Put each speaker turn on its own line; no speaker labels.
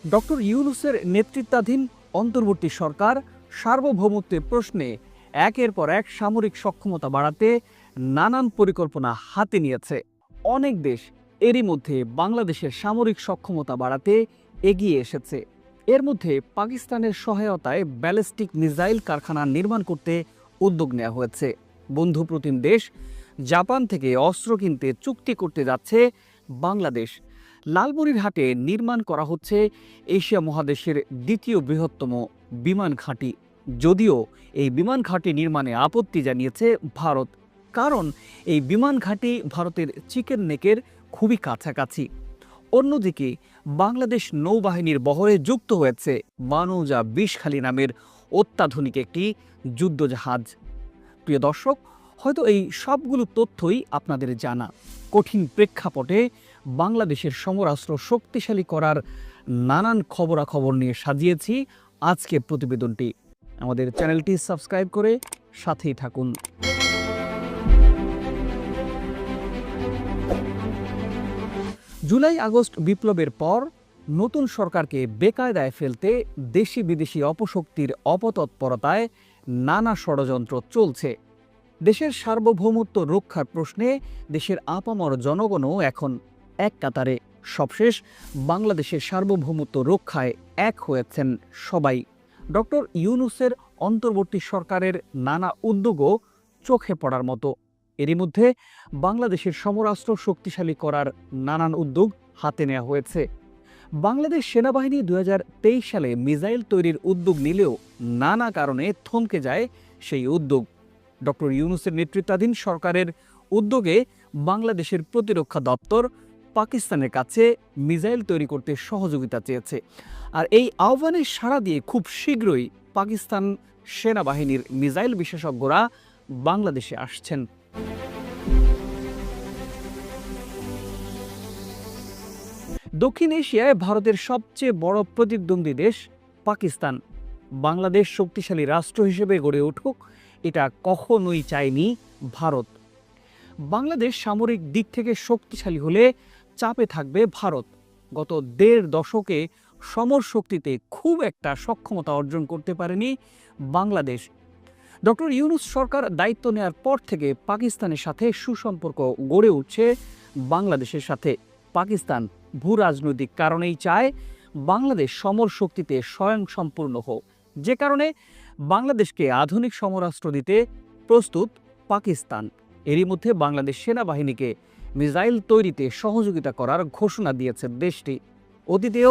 Doctor ইউনূসের নেতৃত্বাধীন অন্তর্বর্তী সরকার সার্বভৌমত্বের প্রশ্নে একের পর এক সামরিক সক্ষমতা বাড়াতে নানান পরিকল্পনা হাতে নিয়েছে। অনেক দেশ এরই মধ্যে বাংলাদেশের সামরিক সক্ষমতা বাড়াতে এগিয়ে এসেছে। এর মধ্যে পাকিস্তানের সহায়তায় ব্যালিস্টিক মিসাইল কারখানা নির্মাণ করতে উদ্যোগ নেওয়া হয়েছে। বন্ধুপ্রতিম দেশ জাপান থেকে অস্ত্র কিনতে চুক্তি করতে যাচ্ছে বাংলাদেশ। লালমনিরহাটে নির্মাণ করা হচ্ছে এশিয়া মহাদেশের দ্বিতীয় বৃহত্তম বিমান ঘাঁটি। যদিও এই বিমান ঘাঁটি নির্মাণে আপত্তি জানিয়েছে ভারত, কারণ এই বিমান ঘাঁটি ভারতের চিকেন নেকের খুবই কাছাকাছি। অন্যদিকে বাংলাদেশ নৌবাহিনীর বহরে যুক্ত হয়েছে মানৌজা বিষখালী নামের অত্যাধুনিক একটি যুদ্ধজাহাজ। প্রিয় দর্শক, হয়তো এই সবগুলো তথ্যই আপনাদের জানা। কঠিন প্রেক্ষাপটে বাংলাদেশের সমরাস্ত্র শক্তিশালী করার নানান খবরাখবর নিয়ে সাজিয়েছি আজকের প্রতিবেদনটি। আমাদের চ্যানেলটি সাবস্ক্রাইব করে সাথেই থাকুন। জুলাই আগস্ট বিপ্লবের পর নতুন সরকারকে বেকায়দায় ফেলতে দেশি বিদেশি অপশক্তির অপতৎপরতায় নানা ষড়যন্ত্র চলছে। দেশের সার্বভৌমত্ব রক্ষার প্রশ্নে দেশের আপামর জনগণও এখন এক কাতারে। সবশেষ বাংলাদেশের সার্বভৌমত্ব রক্ষায় এক হয়েছেন সবাই। ডক্টর ইউনূসের অন্তর্বর্তী সরকারের নানা উদ্যোগও চোখে পড়ার মতো। এরই মধ্যে বাংলাদেশের সমরাস্ত্র শক্তিশালী করার নানান উদ্যোগ হাতে নেওয়া হয়েছে। বাংলাদেশ সেনাবাহিনী 2023 সালে মিসাইল তৈরির উদ্যোগ নিলেও নানা কারণে থমকে যায় সেই উদ্যোগ। ডক্টর ইউনূসের নেতৃত্বাধীন সরকারের উদ্যোগে বাংলাদেশের প্রতিরক্ষা দপ্তর পাকিস্তানের কাছে মিসাইল তৈরি করতে সহযোগিতা চেয়েছে। আর এই আহ্বানে সাড়া দিয়ে খুব শীঘ্রই পাকিস্তান সেনাবাহিনীর মিসাইল বিশেষজ্ঞরা বাংলাদেশে আসছেন। দক্ষিণ এশিয়ায় ভারতের সবচেয়ে বড় প্রতিদ্বন্দ্বী দেশ পাকিস্তান। বাংলাদেশ শক্তিশালী রাষ্ট্র হিসেবে গড়ে উঠুক, এটা কখনোই চায়নি ভারত। বাংলাদেশ সামরিক দিক থেকে শক্তিশালী হলে চাপে থাকবে ভারত। গত 1.5 দশকে সমর শক্তিতে খুব একটা সক্ষমতা অর্জন করতে পারেনি বাংলাদেশ। ডক্টর ইউনূস সরকার দায়িত্ব নেওয়ার পর থেকে পাকিস্তানের সাথে সুসম্পর্ক গড়ে উঠছে বাংলাদেশের সাথে। পাকিস্তান ভূ রাজনৈতিক কারণেই চায় বাংলাদেশ সমর শক্তিতে স্বয়ংসম্পূর্ণ হোক, যে কারণে বাংলাদেশকে আধুনিক সমরাস্ত্র দিতে প্রস্তুত পাকিস্তান। এরই মধ্যে বাংলাদেশ সেনাবাহিনীকে মিসাইল তৈরিতে সহযোগিতা করার ঘোষণা দিয়েছে দেশটি। অতীতেও